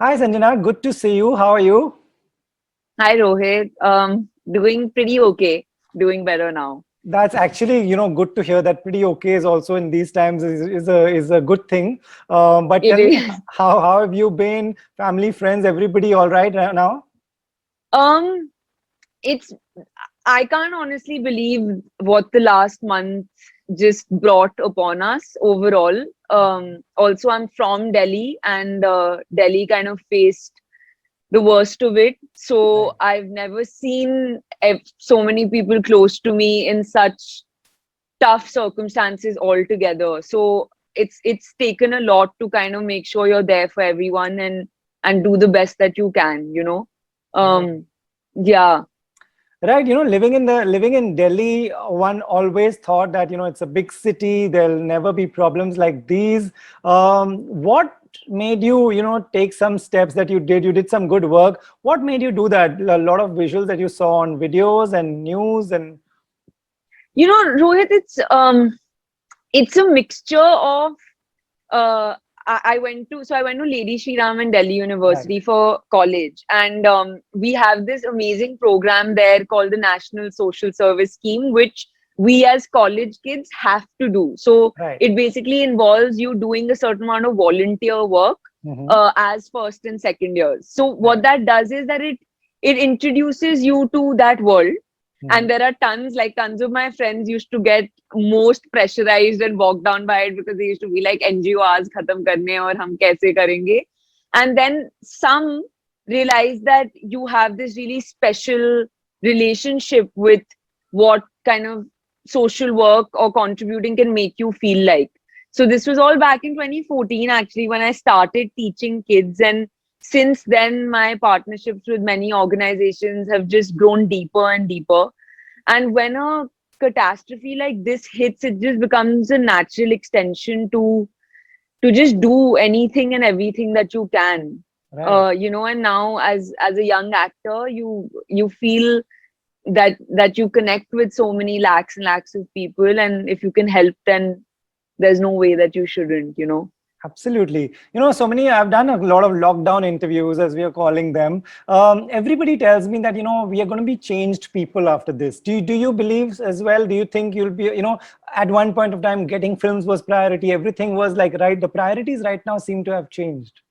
Hi Sanjana, good to see you. How are you? Hi Rohit. Doing pretty okay. Doing better now. That's actually, good to hear that pretty okay is also in these times is a good thing. But It tell me, is. how have you been? Family, friends, everybody all right now? Um, it's I can't honestly believe what the last month just brought upon us overall. Also I'm from Delhi and Delhi kind of faced the worst of it. So Right. I've never seen so many people close to me in such tough circumstances altogether. So it's taken a lot to kind of make sure you're there for everyone and do the best that you can. Right. Um, yeah. Right, living in Delhi, one always thought that it's a big city. There'll never be problems like these. What made you take some steps that you did? You did some good work. What made you do that? A lot of visuals that you saw on videos and news and Rohit, it's a mixture of uh I went to Lady Shri Ram and Delhi right, University for college, and we have this amazing program there called the National Social Service Scheme, which we as college kids have to do. So right. it basically involves you doing a certain amount of volunteer work Hmm. as first and second years. So what Right. that does is that it introduces you to that world, Hmm. and there are tons of my friends used to get most pressurized and walked down by it because they used to be like NGOs khatam karne hai aur hum kaise karenge. And then some realize that you have this really special relationship with what kind of social work or contributing can make you feel like. So this was all back in 2014 actually when I started teaching kids, and since then my partnerships with many organizations have just grown deeper and deeper. And when a catastrophe like this hits, it just becomes a natural extension to just do anything and everything that you can. Right. And now as a young actor, you feel that you connect with so many lakhs and lakhs of people, and if you can help, then there's no way that you shouldn't. Absolutely. So many, I've done a lot of lockdown interviews, as we are calling them. Everybody tells me that, we are going to be changed people after this. Do you believe as well? Do you think you'll be, at one point of time, getting films was priority? Everything was like, right. The priorities right now seem to have changed.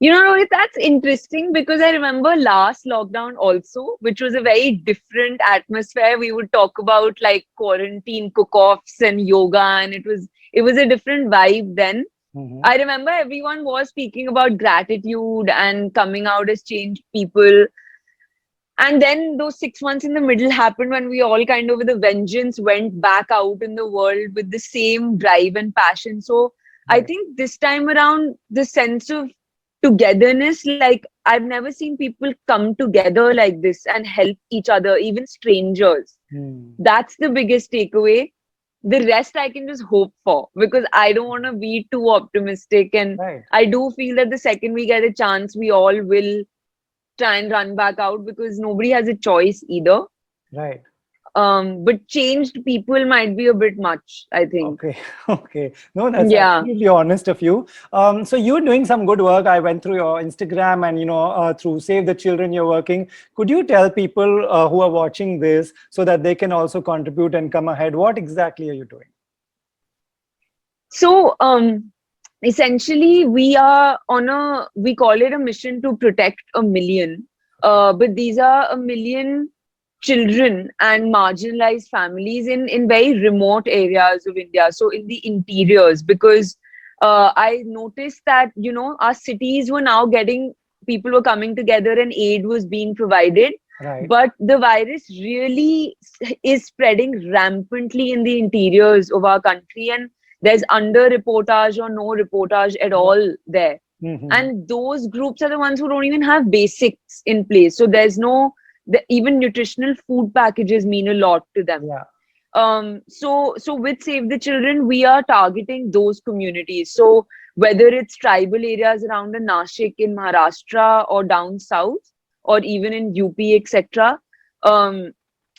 Rohit, that's interesting because I remember last lockdown also, which was a very different atmosphere. We would talk about like quarantine cook-offs and yoga, and it was a different vibe then. Hmm. I remember everyone was speaking about gratitude and coming out as changed people. And then those 6 months in the middle happened when we all kind of with a vengeance went back out in the world with the same drive and passion. So I Right. think this time around, the sense of togetherness, like I've never seen people come together like this and help each other, even strangers. Hmm. That's the biggest takeaway. The rest I can just hope for because I don't want to be too optimistic. And Right. I do feel that the second we get a chance, we all will try and run back out because nobody has a choice either. Right. But changed people might be a bit much, I think. Okay, okay. No, that's Yeah. absolutely honest of you. So you're doing some good work. I went through your Instagram and through Save the Children you're working. Could you tell people who are watching this so that they can also contribute and come ahead? What exactly are you doing? So essentially we call it a mission to protect a million. Okay. But these are a million children and marginalized families in very remote areas of India, so in the interiors, because I noticed that our cities were now getting people were coming together and aid was being provided, Right. but the virus really is spreading rampantly in the interiors of our country, and there's under reportage or no reportage at Right. all there. Mm-hmm. And those groups are the ones who don't even have basics in place, so there's no even nutritional food packages mean a lot to them. Yeah. So with Save the Children, we are targeting those communities. So whether it's tribal areas around the Nashik in Maharashtra or down south or even in UP, etc. Um,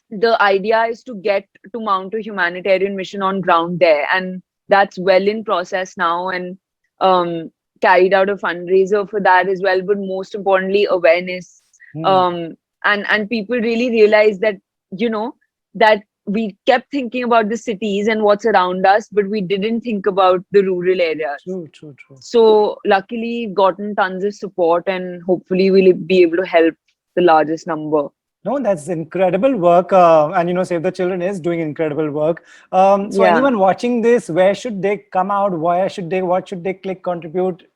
the idea is to get to mount a humanitarian mission on ground there, and that's well in process now. And um, carried out a fundraiser for that as well, but most importantly, awareness. Hmm. Um, and people really realized that, you know, that we kept thinking about the cities and what's around us, but we didn't think about the rural areas. True, true, true. So luckily, gotten tons of support, and hopefully, we'll be able to help the largest number. No, that's incredible work. And, Save the Children is doing incredible work. So Yeah. anyone watching this, where should they come out? What should they click, contribute?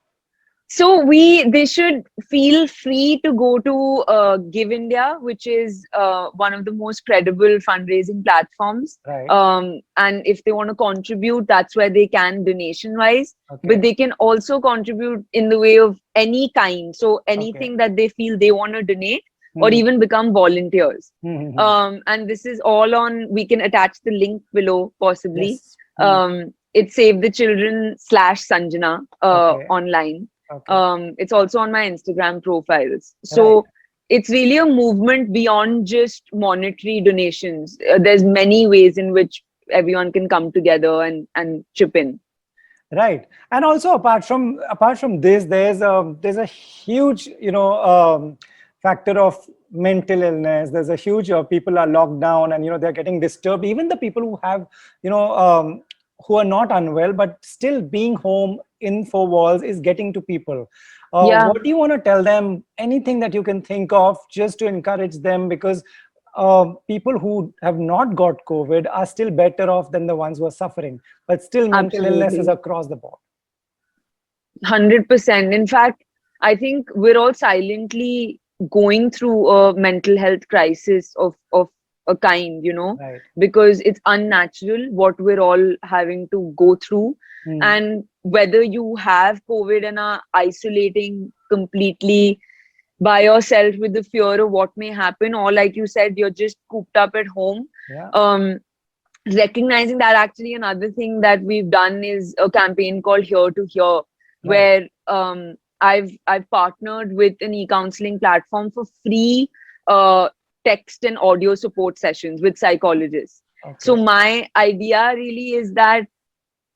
So they should feel free to go to Give India, which is one of the most credible fundraising platforms. Right. And if they want to contribute, that's where they can donation wise. But Okay. they can also contribute in the way of any kind. So Okay. anything that they feel they want to donate, or Hmm. even become volunteers. Hmm, hmm, hmm. And this is all on. We can attach the link below, possibly. Yes. Hmm. It's Save the Children / Sanjana Okay. online. Okay. It's also on my Instagram profiles. Right. So it's really a movement beyond just monetary donations. There's many ways in which everyone can come together and chip in. Right. And also apart from this, there's a huge, factor of mental illness. There's a huge people are locked down, and they're getting disturbed. Even the people who have, you know, who are not unwell, but still being home in four walls is getting to people. Yeah, What do you want to tell them? Anything that you can think of just to encourage them, because people who have not got COVID are still better off than the ones who are suffering. But still, mental illness is absolutely. across the board. 100%. In fact, I think we're all silently going through a mental health crisis of a kind, Right. because it's unnatural what we're all having to go through. Hmm. And whether you have COVID and are isolating completely by yourself with the fear of what may happen, or like you said, you're just cooped up at home. Yeah. Um, Recognizing that, actually another thing that we've done is a campaign called Here to Hear, Right. where I've partnered with an e-counseling platform for free uh, text and audio support sessions with psychologists. So Okay. my idea really is that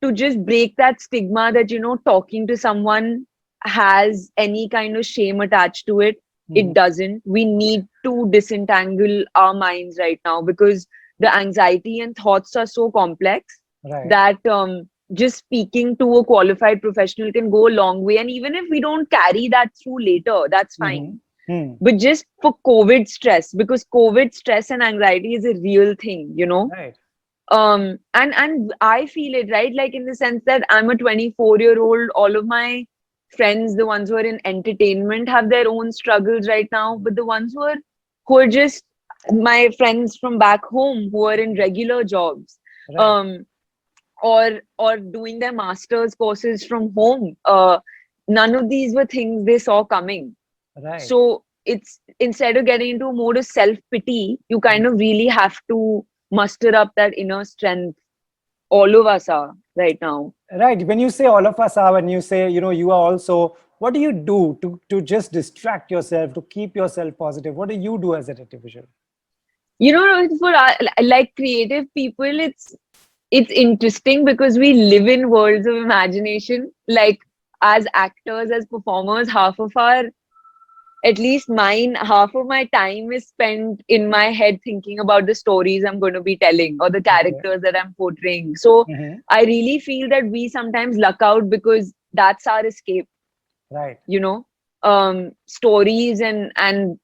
to just break that stigma that talking to someone has any kind of shame attached to it. Hmm. It doesn't. We need to disentangle our minds right now, because the anxiety and thoughts are so complex Right. that just speaking to a qualified professional can go a long way. And even if we don't carry that through later, that's Hmm. fine. Hmm. But just for COVID stress, because COVID stress and anxiety is a real thing, Right. and I feel it, right, like in the sense that I'm a 24-year-old. All of my friends, the ones who are in entertainment, have their own struggles right now, but the ones who are just my friends from back home, who are in regular jobs, Right. um or doing their masters courses from home, none of these were things they saw coming. Right. So it's, instead of getting into a mode of self pity, you kind of really have to muster up that inner strength. All of us are right now. Right. When you say all of us are, when you say, you are also, what do you do to just distract yourself, to keep yourself positive? What do you do as an individual? For like creative people, it's interesting because we live in worlds of imagination. Like, as actors, as performers, half of our, at least mine, half of my time is spent in my head thinking about the stories I'm going to be telling or the Okay. characters that I'm portraying. So Hmm. I really feel that we sometimes luck out because that's our escape, Right. you know. Stories and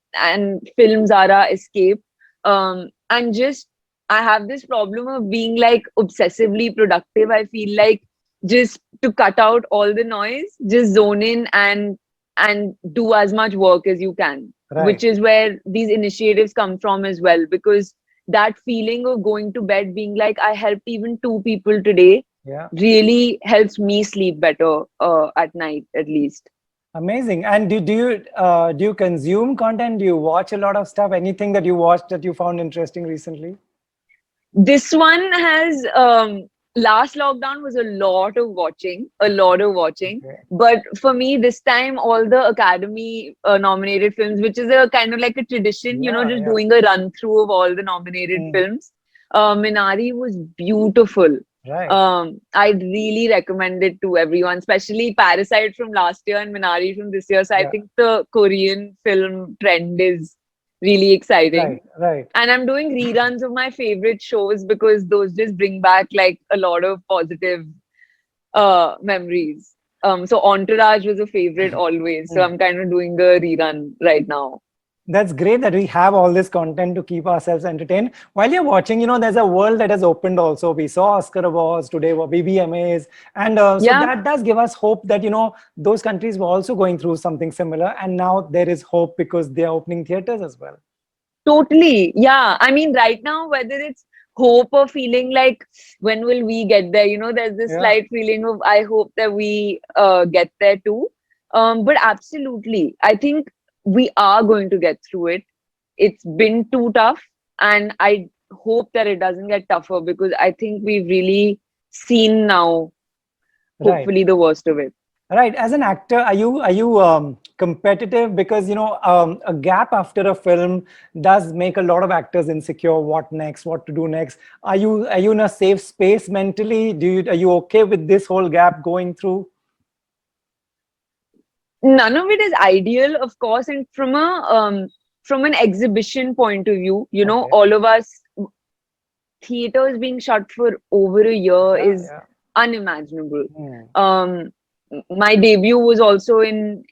films are our escape. And just, I have this problem of being like obsessively productive. I feel like just to cut out all the noise, just zone in and do as much work as you can, which Right. is where these initiatives come from as well. Because that feeling of going to bed being like, I helped even two people today, Yeah. really helps me sleep better at night, at least. Amazing. And do you consume content? Do you watch a lot of stuff? Anything that you watched that you found interesting recently? This one has, last lockdown was a lot of watching. Okay. But for me, this time, all the Academy nominated films, which is a kind of like a tradition, Yeah. just Yeah. doing a run through of all the nominated Hmm. films. Minari was beautiful. Right. I'd really recommend it to everyone, especially Parasite from last year and Minari from this year. So I Yeah. think the Korean film trend is really exciting. Right. Right. And I'm doing reruns of my favorite shows because those just bring back like a lot of positive memories. So Entourage was a favorite always. So Hmm. I'm kind of doing a rerun right now. That's great that we have all this content to keep ourselves entertained. While you're watching, there's a world that has opened also. We saw Oscar Awards, today were BBMAs. And so Yeah, that does give us hope that, those countries were also going through something similar. And now there is hope because they are opening theaters as well. totally. Yeah. I mean, right now, whether it's hope or feeling like when will we get there, there's this Yeah. slight feeling of I hope that we get there too. But absolutely, I think we are going to get through it. It's been too tough, and I hope that it doesn't get tougher because I think we've really seen now, Right. hopefully, the worst of it. Right. As an actor, are you competitive? Because a gap after a film does make a lot of actors insecure. What next? What to do next? Are you in a safe space mentally? Are you okay with this whole gap going through? None of it is ideal, of course, and from an exhibition point of view, Okay. all of us, theaters being shut for over a year Yeah. is Yeah. unimaginable. Hmm. Um, my debut was also in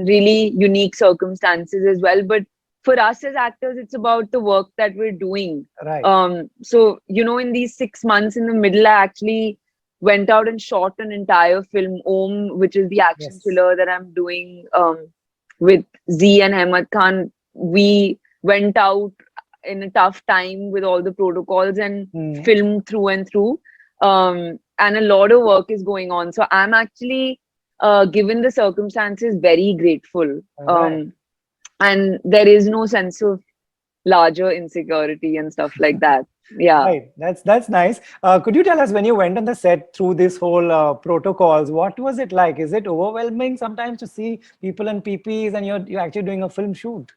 really unique circumstances as well, but for us as actors, it's about the work that we're doing. Right. So in these 6 months in the middle, I actually went out and shot an entire film, Om, which is the action Yes. thriller that I'm doing with Z and Ahmad Khan. We went out in a tough time with all the protocols and Hmm. filmed through and through. And a lot of work is going on. So I'm actually, given the circumstances, very grateful. Right. And there is no sense of larger insecurity and stuff like that. Yeah. Right. That's nice. Could you tell us when you went on the set through this whole protocols, what was it like? Is it overwhelming sometimes to see people in PPs and you're actually doing a film shoot?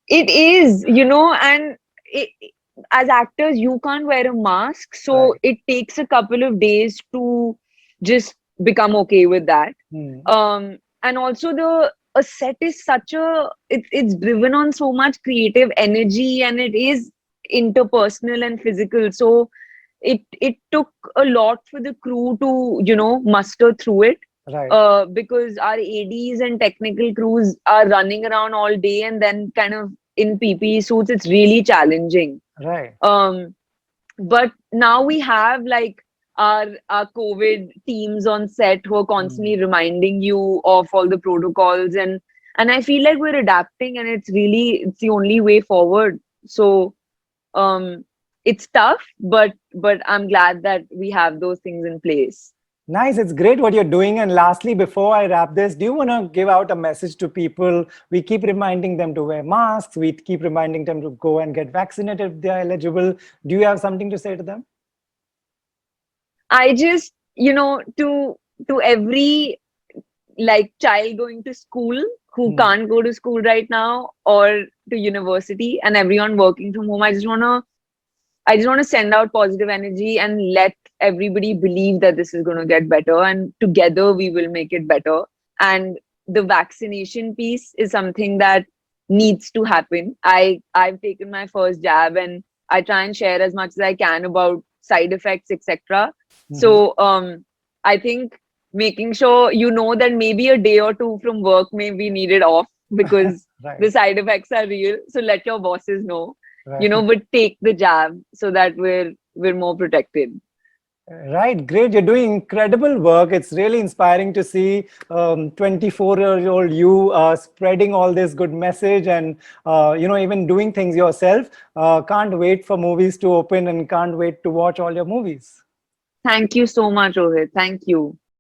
It is, and it, as actors, you can't wear a mask. So Right. it takes a couple of days to just become okay with that. Hmm. And also a set is such it's driven on so much creative energy and it is interpersonal and physical. So it took a lot for the crew to, muster through it. Right. Because our ADs and technical crews are running around all day and then kind of in PPE suits, it's really challenging. Right. Um, but now we have like our COVID teams on set who are Hmm. constantly reminding you of all the protocols, and I feel like we're adapting and it's the only way forward. So um it's tough, but I'm glad that we have those things in place. Nice. It's great what you're doing. And lastly, before I wrap this, do you want to give out a message to people? We keep reminding them to wear masks. We keep reminding them to go and get vaccinated if they're eligible. Do you have something to say to them? I just, to every like child going to school who Hmm. can't go to school right now or to university and everyone working from home, I just want to send out positive energy and let everybody believe that this is going to get better and together we will make it better. And the vaccination piece is something that needs to happen. I've taken my first jab and I try and share as much as I can about side effects, etc. Hmm. So I think making sure that maybe a day or two from work may be needed off because Right. the side effects are real. So let your bosses know, Right. but take the jab so that we're more protected. Right, great. You're doing incredible work. It's really inspiring to see 24-year-old you spreading all this good message and, even doing things yourself. Can't wait for movies to open and can't wait to watch all your movies. Thank you so much, Rohit. Thank you.